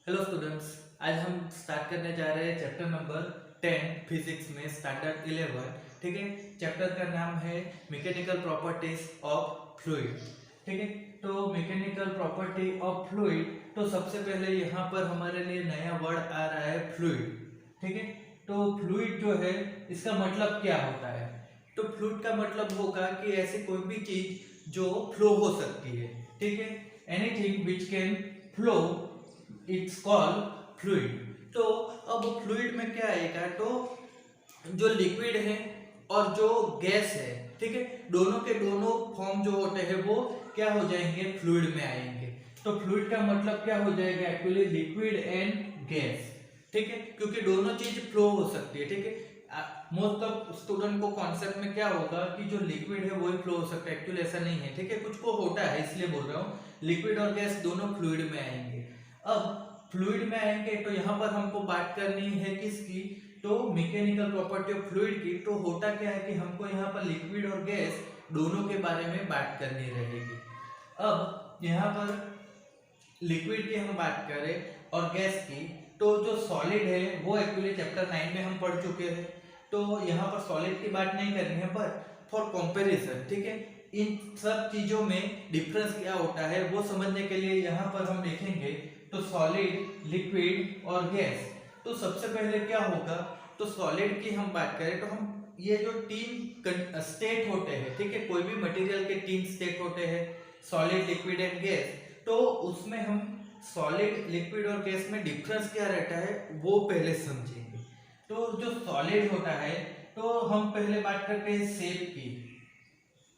Hello students, आज हम start करने जा रहे हैं चैप्टर नंबर 10 फिजिक्स में स्टैंडर्ड 11। ठीक है। चैप्टर का नाम है मैकेनिकल प्रॉपर्टीज ऑफ फ्लूइड। ठीक है। तो मैकेनिकल प्रॉपर्टी ऑफ फ्लूइड, तो सबसे पहले यहाँ पर हमारे लिए नया वर्ड आ रहा है फ्लूइड। ठीक है। तो फ्लूइड जो है इसका मतलब क्या होता है? तो फ्लूइड का मतलब होगा कि ऐसी कोई भी चीज जो फ्लो हो सकती है। ठीक है। Anything which can flow, it's called fluid. तो अब फ्लूइड में क्या आएगा? तो जो लिक्विड है और जो गैस है, ठीक है, दोनों के दोनों फॉर्म जो होते हैं वो क्या हो जाएंगे? फ्लूइड में आएंगे। तो फ्लूइड का मतलब क्या हो जाएगा? Actually liquid and gas. ठीक है, क्योंकि दोनों चीज फ्लो हो सकती है। ठीक है। मोस्ट ऑफ स्टूडेंट को कॉन्सेप्ट में क्या होगा कि जो लिक्विड है वही फ्लो हो सकता है। एक्चुअली ऐसा नहीं है। ठीक है, कुछ को होता है, इसलिए बोल रहा हूँ लिक्विड और गैस दोनों फ्लूइड में आएंगे। अब फ्लूइड में आएंगे तो यहाँ पर हमको बात करनी है किसकी? तो मैकेनिकल प्रॉपर्टी ऑफ फ्लूइड की। तो होता क्या है कि हमको यहाँ पर लिक्विड और गैस दोनों के बारे में बात करनी रहेगी। अब यहाँ पर लिक्विड की हम बात करें और गैस की, तो जो सॉलिड है वो एक्चुअली चैप्टर 9 में हम पढ़ चुके हैं। तो यहाँ पर सॉलिड की बात नहीं करनी है, पर फॉर कंपैरिजन, ठीक है, इन सब चीजों में डिफरेंस क्या होता है वो समझने के लिए यहाँ पर हम देखेंगे। तो सॉलिड, लिक्विड और गैस। तो सबसे पहले क्या होगा? तो सॉलिड की हम बात करें तो हम ये जो तीन स्टेट होते हैं, ठीक है, कोई भी मटेरियल के तीन स्टेट होते हैं, सॉलिड, लिक्विड एंड गैस। तो उसमें हम सॉलिड, लिक्विड और गैस में डिफरेंस क्या रहता है वो पहले समझेंगे। तो जो सॉलिड होता है, तो हम पहले बात करते हैं शेप की।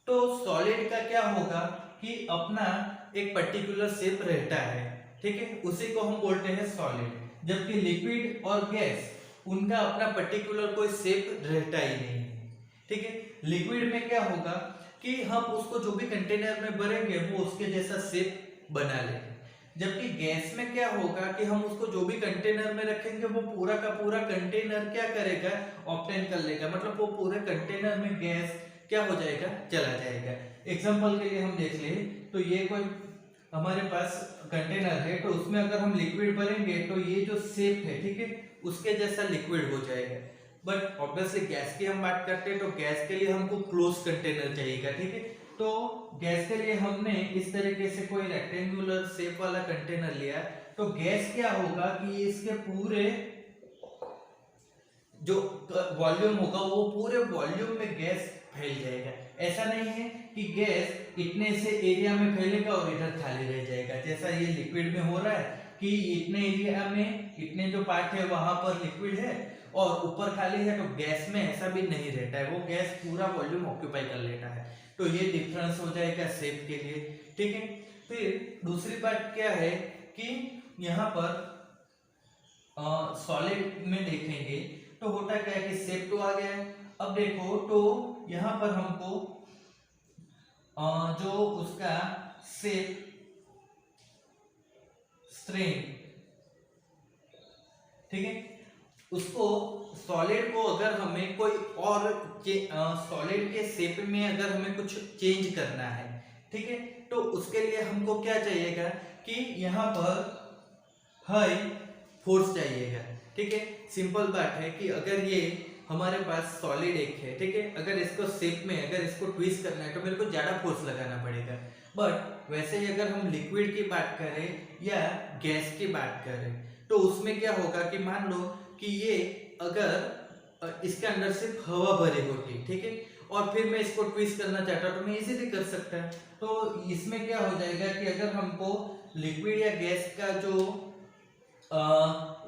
तो सॉलिड का क्या होगा कि अपना एक पर्टिकुलर शेप रहता है, ठीक है, उसी को हम बोलते हैं सॉलिड। जबकि लिक्विड और गैस, उनका अपना पर्टिकुलर कोई शेप रहता ही नहीं है। ठीक है। लिक्विड में क्या होगा कि हम उसको जो भी कंटेनर में भरेंगे वो उसके जैसा शेप बना लेंगे। जबकि गैस में क्या होगा कि हम उसको जो भी कंटेनर में रखेंगे वो पूरा का पूरा कंटेनर क्या करेगा? ऑब्टेन कर लेगा। मतलब वो पूरे कंटेनर में गैस क्या हो जाएगा? चला जाएगा। एग्जांपल के लिए हम देख ले, तो ये कोई हमारे पास कंटेनर है, तो उसमें अगर हम लिक्विड भरेंगे तो ये जो शेप है, ठीक है, उसके जैसा लिक्विड हो जाएगा। बट ऑब्वियसली गैस की हम बात करते हैं तो गैस के लिए हमको क्लोज कंटेनर चाहिएगा। ठीक है। तो गैस के लिए हमने इस तरीके से कोई रेक्टेंगुलर शेप वाला कंटेनर लिया। तो गैस क्या होगा कि इसके पूरे जो वॉल्यूम होगा वो पूरे वॉल्यूम में गैस फैल जाएगा। ऐसा नहीं है कि गैस इतने से एरिया में फैलेगा और इधर खाली रह जाएगा, जैसा ये लिक्विड में हो रहा है कि इतने एरिया में इतने जो पार्ट है वहां पर लिक्विड है और ऊपर खाली है। तो गैस में ऐसा भी नहीं रहता है, वो गैस पूरा वॉल्यूम ऑक्यूपाई कर लेता है। तो ये डिफरेंस हो जाएगा शेप के लिए। ठीक है। फिर दूसरी बात क्या है कि यहाँ पर सॉलिड में देखेंगे तो होता क्या है कि शेप तो आ गया है। अब देखो तो यहाँ पर हमको जो उसका शेप, स्ट्रेन, ठीक है, उसको सॉलिड को अगर हमें कोई और सॉलिड के शेप में अगर हमें कुछ चेंज करना है, ठीक है, तो उसके लिए हमको क्या चाहिएगा कि यहाँ पर हाई फोर्स चाहिएगा। ठीक है। सिंपल बात है कि अगर ये हमारे पास सॉलिड एक है, ठीक है, अगर इसको शेप में अगर इसको ट्विस्ट करना है तो मेरे को ज्यादा फोर्स लगाना पड़ेगा। बट वैसे ही अगर हम लिक्विड की बात करें या गैस की बात करें तो उसमें क्या होगा कि मान लो कि ये अगर इसके अंदर सिर्फ हवा भरी होती, ठीक है, और फिर मैं इसको ट्विस्ट करना चाहता तो मैं इजीली कर सकता। तो इसमें क्या हो जाएगा कि अगर हमको लिक्विड या गैस का जो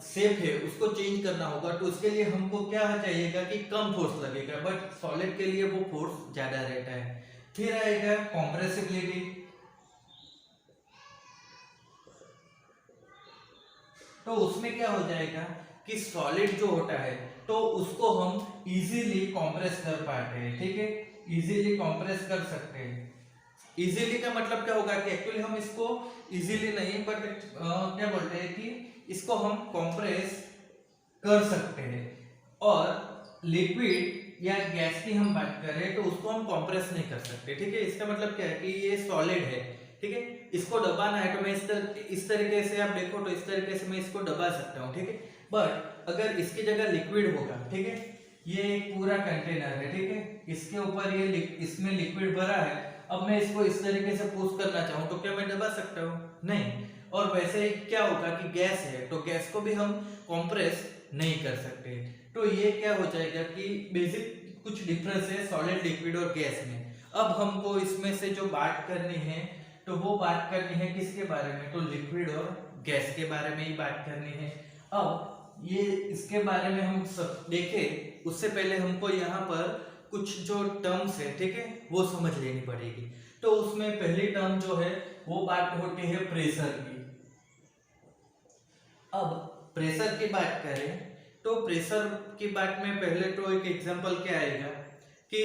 शेप है उसको चेंज करना होगा तो उसके लिए हमको क्या चाहिएगा कि कम फोर्स लगेगा, बट सॉलिड के लिए वो फोर्स ज्यादा रहता है। फिर आएगा कॉम्प्रेसिबिलिटी। तो उसमें क्या हो जाएगा कि सॉलिड जो होता है तो उसको हम इजीली कंप्रेस कर पाते हैं। ठीक है, इजीली कंप्रेस कर सकते हैं। इजीली का मतलब क्या होगा कि एक्चुअली हम इसको इजीली नहीं, बट क्या बोलते हैं कि इसको हम कंप्रेस कर सकते हैं। और लिक्विड या गैस की हम बात करें तो उसको हम कंप्रेस नहीं कर सकते। ठीक है, इसका मतलब क्या है कि ये सॉलिड है, ठीक है। इसको दबाना है तो मैं इस तरीके से आप देखो तो इस तरीके से मैं इसको दबा सकता हूँ, ठीक है। बट अगर इसकी जगह लिक्विड होगा, ठीक है, ये एक पूरा कंटेनर है, ठीक है, इसके ऊपर ये इसमें लिक्विड भरा है, अब मैं इसको इस तरीके से पुश करना चाहूँ तो क्या मैं दबा सकता हूँ? नहीं। और वैसे ही क्या होगा कि गैस है तो गैस को भी हम कंप्रेस नहीं कर सकते। तो ये क्या हो जाएगा कि बेसिक कुछ डिफरेंस है सॉलिड, लिक्विड और गैस में। अब हमको इसमें से जो बात करनी है तो वो बात करनी है किसके बारे में? तो लिक्विड और गैस के बारे में ही बात करनी है। अब ये इसके बारे में हम सब देखें उससे पहले हमको यहाँ पर कुछ जो टर्म्स है, ठीक है, वो समझ लेनी पड़ेगी। तो उसमें पहली टर्म जो है वो बात होती है प्रेशर की। अब प्रेशर की बात करें तो प्रेशर की बात में पहले तो एक एग्जांपल क्या आएगा कि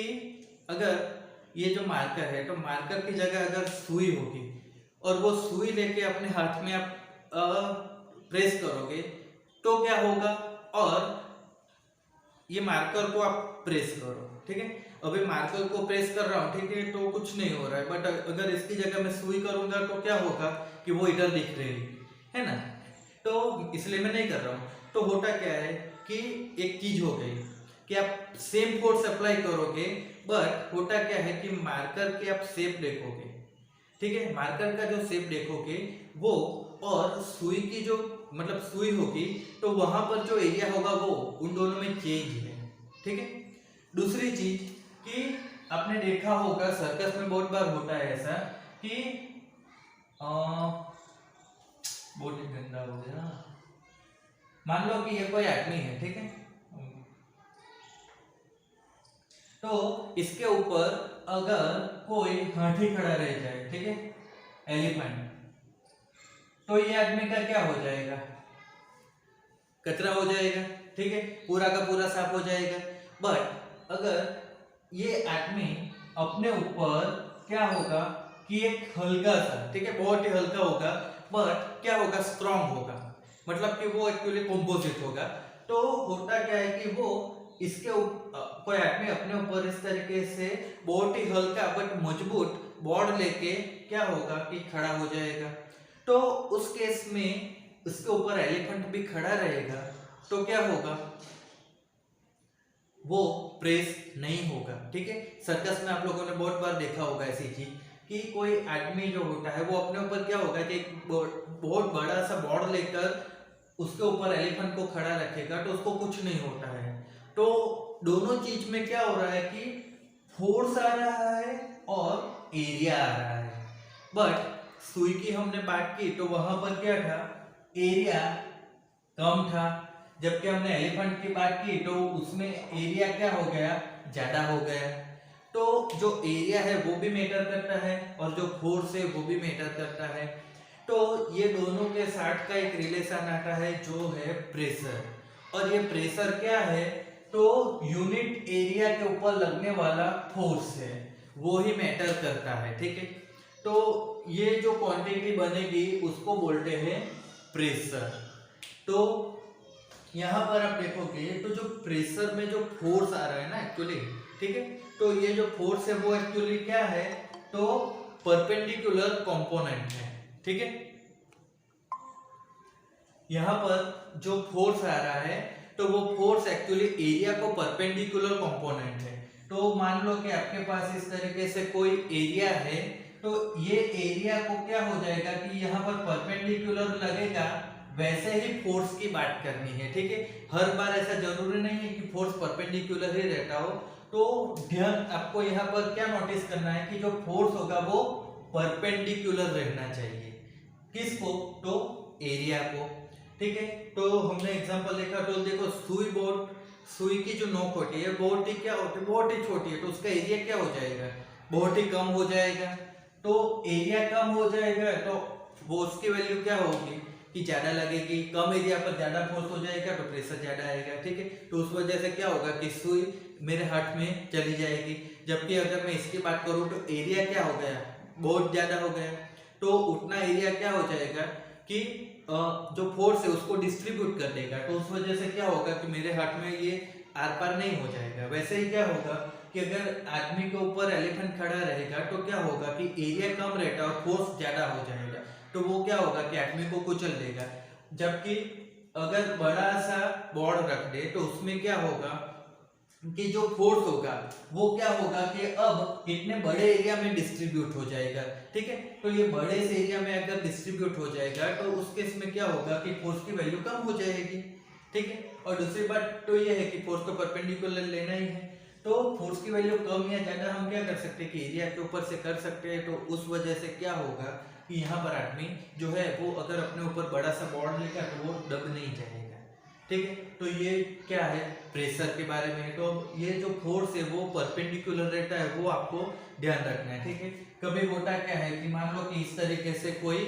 अगर ये जो मार्कर है तो मार्कर की जगह अगर सुई होगी और वो सुई लेके अपने हाथ में आप प्रेस करोगे तो क्या होगा, और ये मार्कर को आप प्रेस करो, ठीक है, अभी मार्कर को प्रेस कर रहा हूँ, ठीक है, तो कुछ नहीं हो रहा है, बट अगर इसकी जगह मैं सुई करूंगा तो क्या होगा कि वो इधर दिख रही है ना, तो इसलिए मैं नहीं कर रहा हूँ। तो होता क्या है कि एक चीज हो गई कि आप सेम फोर्स अप्लाई करोगे, बट होता क्या है कि मार्कर के आप शेप देखोगे, ठीक है, मार्कर का जो शेप देखोगे वो और सुई की जो मतलब सुई होगी तो वहां पर जो एरिया होगा वो उन दोनों में चेंज है, ठीक है। दूसरी चीज कि आपने देखा होगा सर्कस में बहुत बार होता है ऐसा कि बहुत ही गंदा हो गया। मान लो कि ये कोई आदमी है, ठीक है, तो इसके ऊपर अगर कोई हाथी खड़ा रह जाए, ठीक है, एलिफेंट, तो ये आदमी का क्या हो जाएगा? कचरा हो जाएगा, ठीक है, पूरा का पूरा साफ हो जाएगा। बट अगर ये आदमी अपने ऊपर क्या होगा कि एक हल्का सा, ठीक है, बहुत ही हल्का होगा, बट क्या होगा? स्ट्रॉन्ग होगा, मतलब कि वो एक्चुअली कंपोजिट होगा। तो होता क्या है कि वो इसके कोई आदमी अपने ऊपर इस तरीके से बहुत ही हल्का बट मजबूत बोर्ड लेके क्या होगा कि खड़ा हो जाएगा। तो उस केस में उसके ऊपर एलिफेंट भी खड़ा रहेगा तो क्या होगा? वो प्रेस नहीं होगा, ठीक है। सर्कस में आप लोगों ने बहुत बार देखा होगा ऐसी चीज कि कोई आदमी जो होता है वो अपने ऊपर क्या होगा कि एक बहुत बड़ा सा बोर्ड लेकर उसके ऊपर एलिफेंट को खड़ा रखेगा तो उसको कुछ नहीं होता है। तो दोनों चीज में क्या हो रहा है कि फोर्स आ रहा है और एरिया आ रहा है। बट सुई की हमने बात की तो वहां पर क्या था? एरिया कम था। जबकि हमने एलिफेंट की बात की तो उसमें एरिया क्या हो गया? ज्यादा हो गया। तो जो एरिया है वो भी मैटर करता है और जो फोर्स है वो भी मैटर करता है। तो ये दोनों के साथ का एक रिलेशन आता है जो है प्रेशर। और ये प्रेशर क्या है? तो यूनिट एरिया के ऊपर लगने वाला फोर्स है, वो ही मैटर करता है, ठीक है। तो ये जो क्वांटिटी बनेगी उसको बोलते हैं प्रेशर। तो यहाँ पर आप देखोगे तो जो प्रेशर में जो फोर्स आ रहा है ना एक्चुअली, ठीक है, तो ये जो फोर्स है वो एक्चुअली क्या है? तो परपेंडिकुलर कंपोनेंट है, ठीक है। यहाँ पर जो फोर्स आ रहा है तो वो फोर्स एक्चुअली एरिया को परपेंडिकुलर कंपोनेंट है। तो मान लो कि आपके पास इस तरीके से कोई एरिया है तो ये एरिया को क्या हो जाएगा कि यहाँ पर परपेंडिकुलर लगेगा, वैसे ही फोर्स की बात करनी है, ठीक है। हर बार ऐसा जरूरी नहीं है कि फोर्स परपेंडिकुलर ही रहता हो। तो ध्यान आपको यहाँ पर क्या नोटिस करना है कि जो फोर्स होगा वो परपेंडिकुलर रहना चाहिए। किसको? तो एरिया को, ठीक है। तो हमने एग्जांपल देखा तो देखो सुई की जो नोक होती है बहुत ही क्या होती है? बहुत ही छोटी है, तो उसका एरिया क्या हो जाएगा? बहुत ही कम हो जाएगा। तो एरिया कम हो जाएगा तो फोर्स की वैल्यू क्या होगी कि ज्यादा लगेगी। कम एरिया पर ज्यादा फोर्स हो जाएगा तो प्रेशर ज्यादा आएगा, ठीक है। तो उस वजह से क्या होगा कि सुई मेरे हाथ में चली जाएगी। जबकि अगर मैं इसकी बात करूं तो एरिया क्या हो गया? बहुत ज्यादा हो गया। तो उतना एरिया क्या हो जाएगा कि जो फोर्स है उसको डिस्ट्रीब्यूट कर देगा। तो उस वजह से क्या होगा कि मेरे हाथ में ये आर पार नहीं हो जाएगा। वैसे ही क्या होगा कि अगर आदमी के ऊपर एलिफेंट खड़ा रहेगा तो क्या होगा कि एरिया कम रहता है और फोर्स ज्यादा हो जाएगा, तो वो क्या होगा कि आदमी को कुचल देगा। जबकि अगर बड़ा सा बॉर्ड रख दे तो उसमें क्या होगा कि जो फोर्स होगा वो क्या होगा कि अब इतने बड़े एरिया में डिस्ट्रीब्यूट हो जाएगा, ठीक है। तो ये बड़े से एरिया में अगर डिस्ट्रीब्यूट हो जाएगा तो उस केस में क्या होगा कि फोर्स की वैल्यू कम हो जाएगी, ठीक है। और दूसरी बात तो ये है कि फोर्स को परपेंडिकुलर लेना ही है, तो फोर्स की वैल्यू कम या ज्यादा हम क्या कर सकते हैं कि एरिया के ऊपर से कर सकते हैं। तो उस वजह से क्या होगा कि यहाँ पर आदमी जो है वो अगर अपने ऊपर बड़ा सा बॉर्ड लेगा तो वो दब नहीं जाएगा, ठीक है। तो ये क्या है प्रेशर के बारे में। तो ये जो फोर्स है वो परपेंडिकुलर रहता है, वो आपको ध्यान रखना है, ठीक है। कभी होता क्या है कि मान लो कि इस तरीके से कोई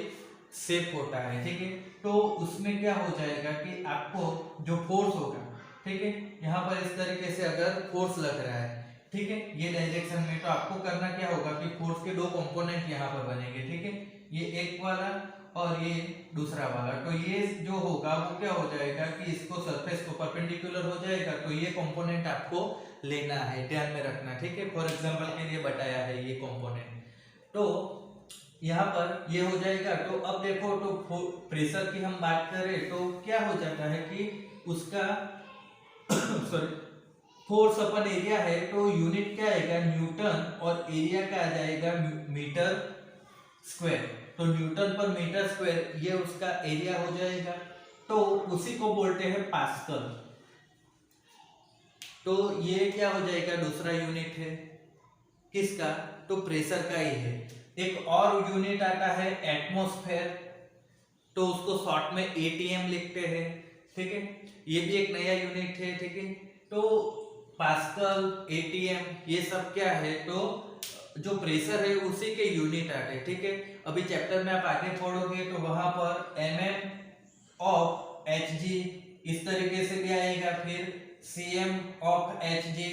शेप होता है, ठीक है, तो उसमें क्या हो जाएगा कि आपको जो फोर्स होगा, ठीक है, यहाँ पर इस तरीके से अगर फोर्स लग रहा है, ठीक है, ये डायरेक्शन में, तो आपको करना क्या होगा कि फोर्स के दो कंपोनेंट यहाँ पर बनेंगे, ठीक है, ये एक वाला और ये दूसरा वाला। तो ये जो होगा वो क्या हो जाएगा कि इसको सरफेस को परपेंडिकुलर हो जाएगा, तो ये कंपोनेंट आपको लेना है, ध्यान में रखना, ठीक है। फॉर एग्जांपल के लिए बताया है ये कंपोनेंट, तो यहाँ पर ये हो जाएगा। तो अब देखो तो प्रेशर की हम बात करें तो क्या हो जाता है कि उसका सॉरी फोर्स अपन एरिया है तो यूनिट क्या आएगा न्यूटन और एरिया का आ जाएगा मीटर स्क्वायर। तो न्यूटन पर मीटर स्क्वायर ये उसका एरिया हो जाएगा, तो उसी को बोलते हैं पास्कल। तो ये क्या हो जाएगा दूसरा यूनिट है किसका, तो प्रेशर का ही है। एक और यूनिट आता है एटमॉस्फेयर, तो उसको शॉर्ट में एटीएम लिखते हैं, ठीक है, ये भी एक नया यूनिट है, ठीक है। तो पास्कल एटीएम ये सब क्या है, तो जो प्रेशर है उसी के यूनिट आते हैं, ठीक है। अभी चैप्टर में आप आगे पढ़ोगे तो वहां पर mm ऑफ hg इस तरीके से भी आएगा, फिर cm ऑफ hg।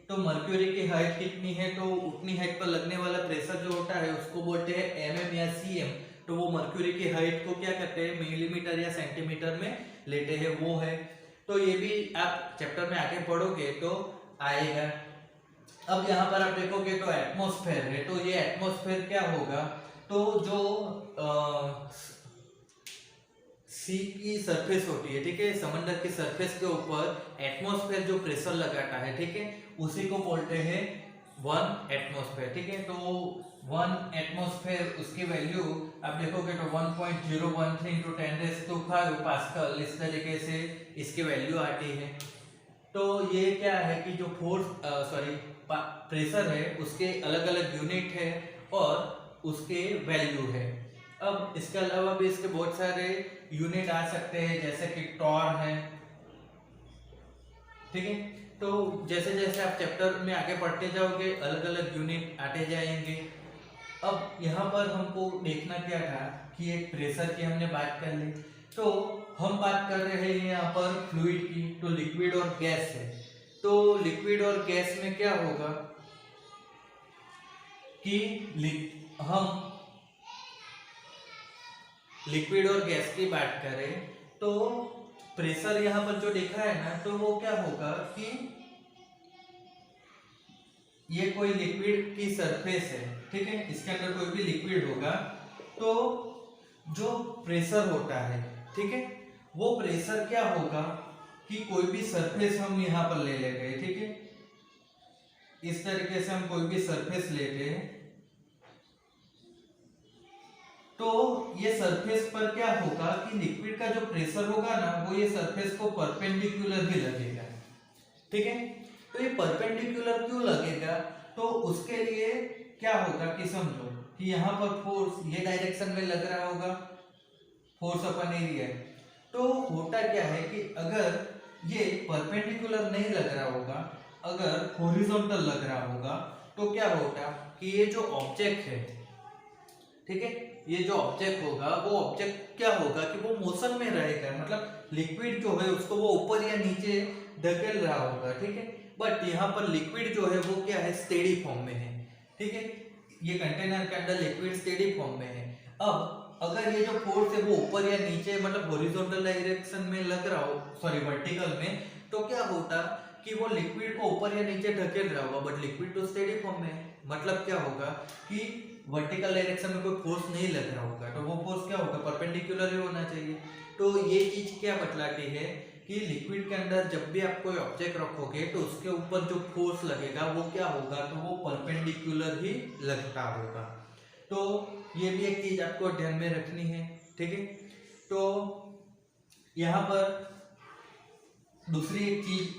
तो मर्क्यूरी की हाइट कितनी है तो उतनी हाइट पर लगने वाला प्रेशर जो होता है उसको बोलते हैं mm या cm। तो वो मर्क्यूरी की हाइट को क्या करते हैं मिलीमीटर या सेंटीमीटर में लेते हैं, वो है। तो ये भी आप चैप्टर में आगे पढ़ोगे तो आएगा। अब यहाँ पर आप देखोगे तो एटमॉस्फेयर है, तो ये एटमॉस्फेयर क्या होगा, तो जो सी की सरफेस होती है, ठीक है, समंदर की सरफेस के ऊपर एटमॉस्फेयर जो प्रेशर लगाता है, ठीक है, उसी को बोलते हैं 1 एटमॉस्फेयर, ठीक है। तो 1 एटमॉस्फेयर उसकी वैल्यू आप देखोगे तो 1.013 into 10⁵ पास्कल, इस तरीके से इसकी वैल्यू आती है। तो ये क्या है कि जो फोर्स प्रेशर है उसके अलग अलग यूनिट है और उसके वैल्यू है। अब इसके अलावा भी इसके बहुत सारे यूनिट आ सकते हैं, जैसे कि टॉर है, ठीक है। तो जैसे जैसे आप चैप्टर में आगे पढ़ते जाओगे अलग अलग यूनिट आते जाएंगे। अब यहाँ पर हमको देखना क्या था कि एक प्रेशर की हमने बात कर ली, तो हम बात कर रहे हैं यहाँ पर फ्लूइड की, तो लिक्विड और गैस है। तो लिक्विड और गैस में क्या होगा कि हम लिक्विड और गैस की बात करें तो प्रेशर यहाँ पर जो देखा है ना, तो वो क्या होगा कि ये कोई लिक्विड की सरफेस है, ठीक है, इसके अंदर कोई भी लिक्विड होगा, तो जो प्रेशर होता है, ठीक है, वो प्रेशर क्या होगा कि कोई भी सरफेस हम यहाँ पर ले लेंगे, ठीक है, इस तरीके से हम कोई भी सरफेस लेते हैं, तो ये सरफेस पर क्या होगा कि लिक्विड का जो प्रेशर होगा ना वो ये सरफेस को परपेंडिकुलर ही लगेगा, ठीक है। तो ये परपेंडिकुलर क्यों लगेगा, तो उसके लिए क्या होगा कि समझो कि यहाँ पर फोर्स ये डायरेक्शन में लग रहा होगा, फोर्स अपन एरिया, तो होता क्या है कि अगर ये परपेंडिकुलर नहीं लग रहा होगा, अगर हॉरिजॉन्टल लग रहा होगा, तो क्या होगा कि ये जो ऑब्जेक्ट है, ठीक है, ये जो ऑब्जेक्ट होगा वो ऑब्जेक्ट क्या होगा कि वो मोशन में रहेगा, मतलब लिक्विड जो है उसको वो ऊपर या नीचे धकेल रहा होगा, ठीक है। बट यहाँ पर लिक्विड जो है वो क्या है स्टेडी फॉर्म में है, ठीक है, ये कंटेनर के अंदर लिक्विड स्टेडी फॉर्म में है। अब अगर ये जो फोर्स है वो ऊपर या नीचे मतलब हॉरिजॉन्टल डायरेक्शन में लग रहा हो, वर्टिकल में, तो क्या होता कि वो लिक्विड को ऊपर या नीचे ढकेल रहा होगा, बट लिक्विड तो स्टेडी फॉर्म में है। मतलब क्या होगा कि वर्टिकल डायरेक्शन में कोई फोर्स नहीं लग रहा होगा, तो वो फोर्स क्या होगा, परपेंडिकुलर ही होना चाहिए। तो ये चीज क्या बतलाती है कि लिक्विड के अंदर जब भी आप कोई ऑब्जेक्ट रखोगे तो उसके ऊपर जो फोर्स लगेगा वो क्या होगा, तो वो परपेंडिकुलर ही लगता होगा। तो ये भी एक चीज आपको ध्यान में रखनी है, ठीक है। तो यहाँ पर दूसरी एक चीज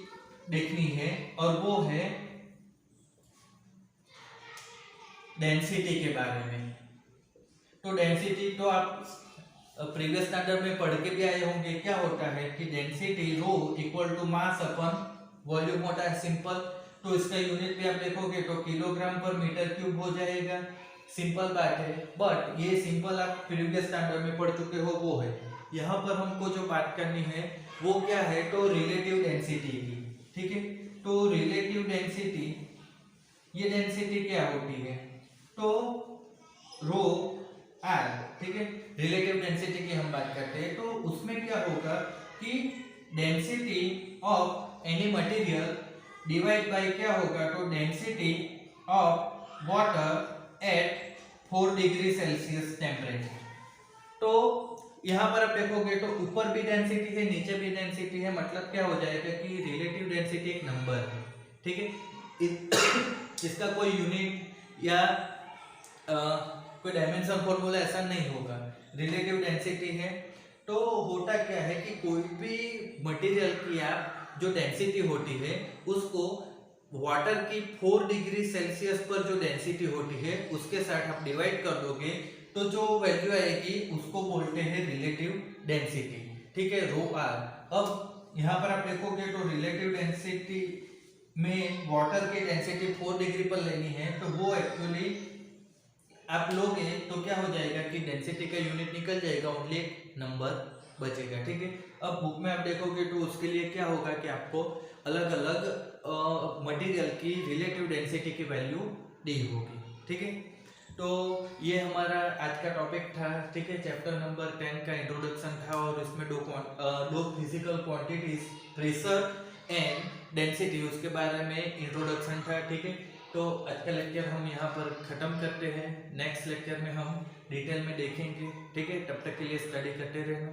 देखनी है और वो है डेंसिटी के बारे में। तो डेंसिटी तो आप प्रीवियस स्टैंडर्ड में पढ़ के भी आए होंगे। क्या होता है कि density rho equal to mass upon volume होता है, सिंपल। तो इसका यूनिट भी आप देखोगे तो किलोग्राम पर मीटर क्यूब हो जाएगा, सिंपल बात है। बट ये सिंपल आप प्रीवियस स्टैंडर्ड में पढ़ चुके हो वो है। यहाँ पर हमको जो बात करनी है वो क्या है, तो रिलेटिव डेंसिटी की, ठीक है। तो रिलेटिव डेंसिटी, ये डेंसिटी क्या होती है, तो रो आर, ठीक है। रिलेटिव डेंसिटी की हम बात करते हैं तो उसमें क्या होगा कि density of any material divide by क्या होगा, तो density of water at 4 degree Celsius temperature. तो यहाँ पर आप देखोगे तो ऊपर भी डेंसिटी है, नीचे भी डेंसिटी है। मतलब क्या हो जाएगा कि रिलेटिव डेंसिटी एक नंबर है, ठीक है। इसका कोई यूनिट या कोई डायमेंशन फॉर्मूला ऐसा नहीं होगा, रिलेटिव डेंसिटी है। तो होता क्या है कि कोई भी मटेरियल की आप जो डेंसिटी होती है उसको वाटर की 4 डिग्री सेल्सियस पर जो डेंसिटी होती है उसके साथ आप डिवाइड कर दोगे तो जो वैल्यू आएगी उसको बोलते हैं रिलेटिव डेंसिटी, ठीक है, रो आर। अब यहाँ पर आप देखोगे तो रिलेटिव डेंसिटी में वाटर की डेंसिटी 4 डिग्री पर लेनी है, तो वो एक्चुअली आप लोगे तो क्या हो जाएगा कि डेंसिटी का यूनिट निकल जाएगा, ओनली एक नंबर बचेगा, ठीक है। अब बुक में आप देखोगे तो उसके लिए क्या होगा कि आपको अलग अलग मटेरियल की रिलेटिव डेंसिटी की वैल्यू दी होगी, ठीक है। तो ये हमारा आज का टॉपिक था, ठीक है। चैप्टर नंबर 10 का इंट्रोडक्शन था और इसमें दो physical quantities pressure and density उसके बारे में इंट्रोडक्शन था, ठीक है। तो आज का लेक्चर हम यहाँ पर ख़त्म करते हैं। नेक्स्ट लेक्चर में हम डिटेल में देखेंगे, ठीक है। तब तक के लिए स्टडी करते रहना।